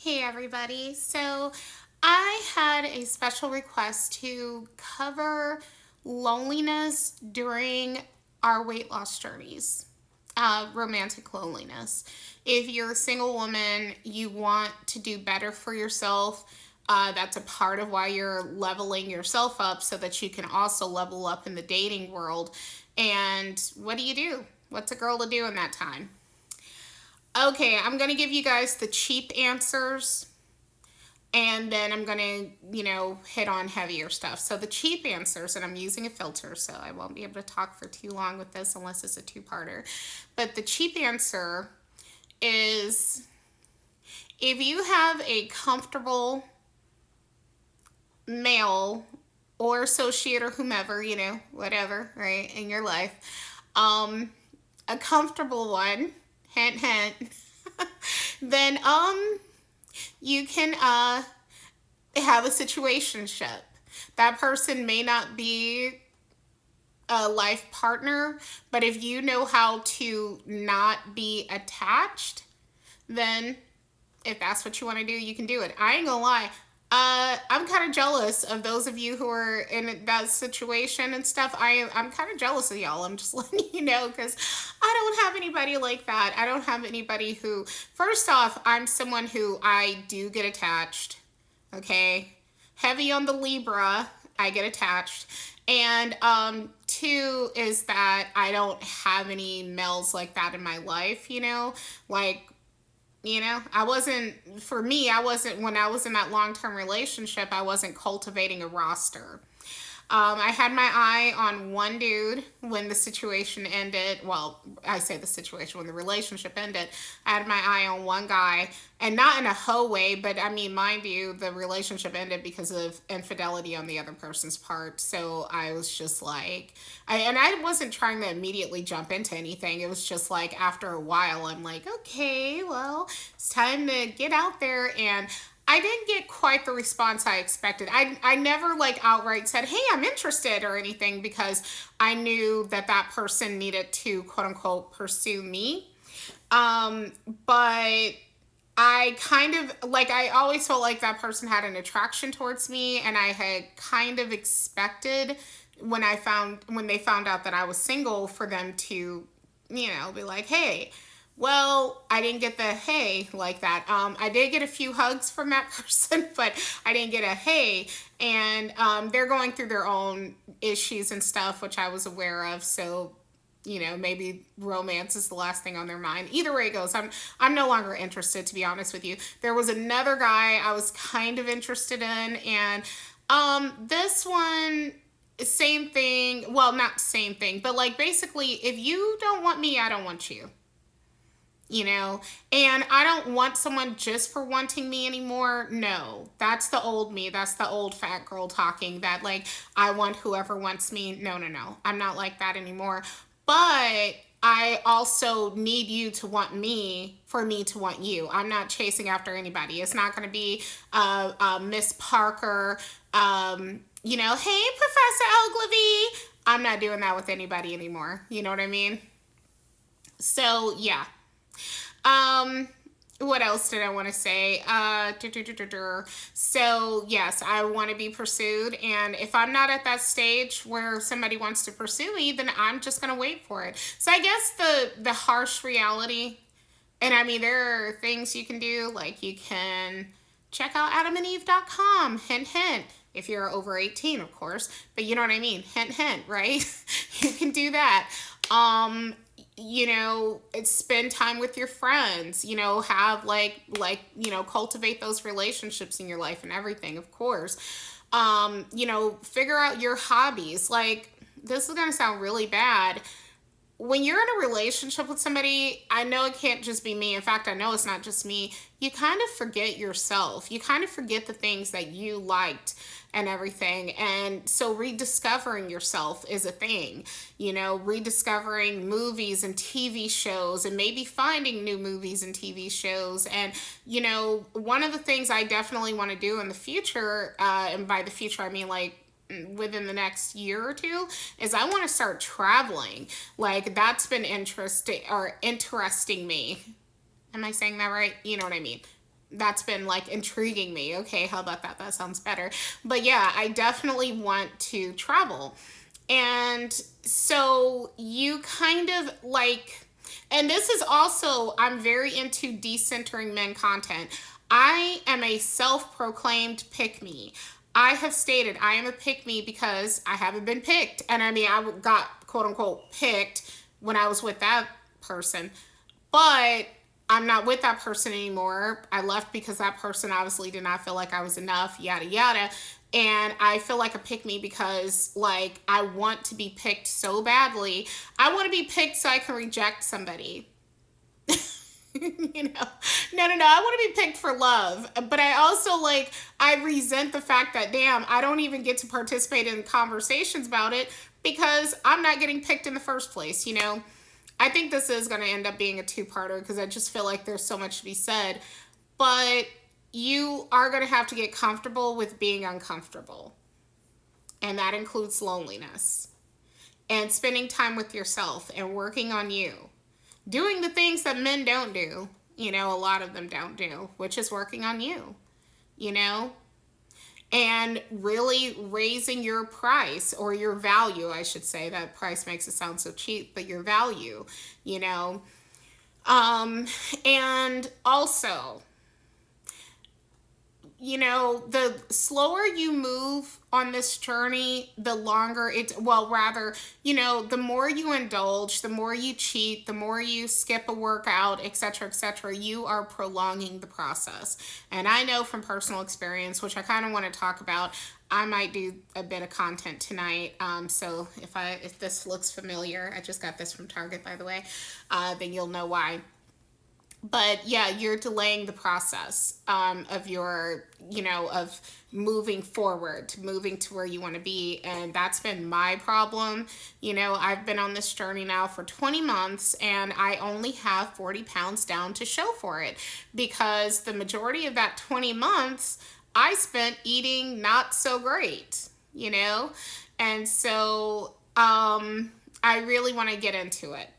Hey everybody. So I had a special request to cover loneliness during our weight loss journeys, romantic loneliness. If you're a single woman, you want to do better for yourself. That's a part of why you're leveling yourself up so that you can also level up in the dating world. And what do you do? What's a girl to do in that time? Okay, I'm going to give you guys the cheap answers and then I'm gonna, hit on heavier stuff. So the cheap answers, and I'm using a filter, so I won't be able to talk for too long with this unless it's a two-parter. But the cheap answer is if you have a comfortable male or associate or whomever, whatever, right, in your life, um, a comfortable one, hint, hint, then you can have a situationship. That person may not be a life partner, but if you know how to not be attached, then if that's what you want to do, you can do it. I ain't gonna lie. I'm kind of jealous of those of you who are in that situation and stuff. I'm kind of jealous of y'all. I'm just letting you know because I don't have anybody like that. I don't have anybody who, first off, I'm someone who I do get attached. Okay, heavy on the Libra. I get attached. And two is that I don't have any males like that in my life, like I wasn't, for me, I wasn't, when I was in that long term relationship, I wasn't cultivating a roster. I had my eye on one dude when the situation ended. Well, I say the situation when the relationship ended. I had my eye on one guy, and not in a hoe way, but I mean, mind you, the relationship ended because of infidelity on the other person's part. So I was just like, I wasn't trying to immediately jump into anything. It was just like after a while, I'm like, okay, well, it's time to get out there and I didn't get quite the response I expected. I never like outright said, "Hey, I'm interested" or anything because I knew that that person needed to quote unquote pursue me. Um, but I kind of like I always felt like that person had an attraction towards me and I had kind of expected when they found out that I was single for them to, be like, "Hey, well, I didn't get the hey like that. I did get a few hugs from that person, but I didn't get a hey. And they're going through their own issues and stuff, which I was aware of. So, maybe romance is the last thing on their mind. Either way it goes, I'm no longer interested, to be honest with you. There was another guy I was kind of interested in, and this one same thing. Well, not same thing, but like basically, if you don't want me, I don't want you, you know and I don't want someone just for wanting me anymore. No, that's the old me, that's the old fat girl talking, that like I want whoever wants me. No, no, no, I'm not like that anymore. But I also need you to want me for me to want you. I'm not chasing after anybody. It's not going to be Miss Parker, hey Professor Ogilvy. I'm not doing that with anybody anymore, you know what I mean? So yeah. Um, what else did I want to say? So yes, I want to be pursued, and if I'm not at that stage where somebody wants to pursue me, then I'm just gonna wait for it. So I guess the harsh reality, and I mean there are things you can do, like you can check out adamandeve.com. Hint, hint. If you're over 18, of course, but you know what I mean. Hint, hint. Right? You can do that. Um, spend time with your friends, have cultivate those relationships in your life and everything, of course. Figure out your hobbies. Like, this is going to sound really bad. When you're in a relationship with somebody, I know it can't just be me. In fact, I know it's not just me. You kind of forget yourself. You kind of forget the things that you liked and everything. And so rediscovering yourself is a thing, rediscovering movies and TV shows and maybe finding new movies and TV shows. And, one of the things I definitely want to do in the future, and by the future, I mean like within the next year or two, is I want to start traveling. Like, that's been interesting me. Am I saying that right? You know what I mean. that's been like intriguing me. Okay, how about that? That sounds better. But yeah, I definitely want to travel. And so you kind of like, and this is also, I'm very into decentering men content. I am a self proclaimed pick me. I have stated I am a pick me because I haven't been picked. And I mean, I got quote unquote picked when I was with that person. But I'm not with that person anymore. I left because that person obviously did not feel like I was enough, yada, yada. And I feel like a pick me because, like, I want to be picked so badly. I want to be picked so I can reject somebody. You know, no, I want to be picked for love, but I also like, I resent the fact that, damn, I don't even get to participate in conversations about it because I'm not getting picked in the first place. You know, I think this is going to end up being a two-parter because I just feel like there's so much to be said, but you are going to have to get comfortable with being uncomfortable, and that includes loneliness and spending time with yourself and working on you, doing the things that men don't do, you know, a lot of them don't do, which is working on you, you know, and really raising your price, or your value, I should say. That price makes it sound so cheap, but your value, you know. And also, you know, the slower you move on this journey, the longer it, well, rather, you know, the more you indulge, the more you cheat, the more you skip a workout, etc., you are prolonging the process. And I know from personal experience, which I kind of want to talk about, I might do a bit of content tonight. So if this looks familiar, I just got this from Target, by the way, then you'll know why. But yeah, you're delaying the process, of your, you know, of moving forward, moving to where you want to be. And that's been my problem. You know, I've been on this journey now for 20 months and I only have 40 pounds down to show for it, because the majority of that 20 months I spent eating not so great, you know? And so, I really want to get into it.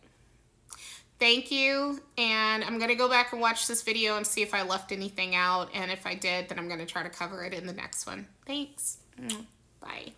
Thank you, and I'm going to go back and watch this video and see if I left anything out, and if I did, then I'm going to try to cover it in the next one. Thanks. Bye.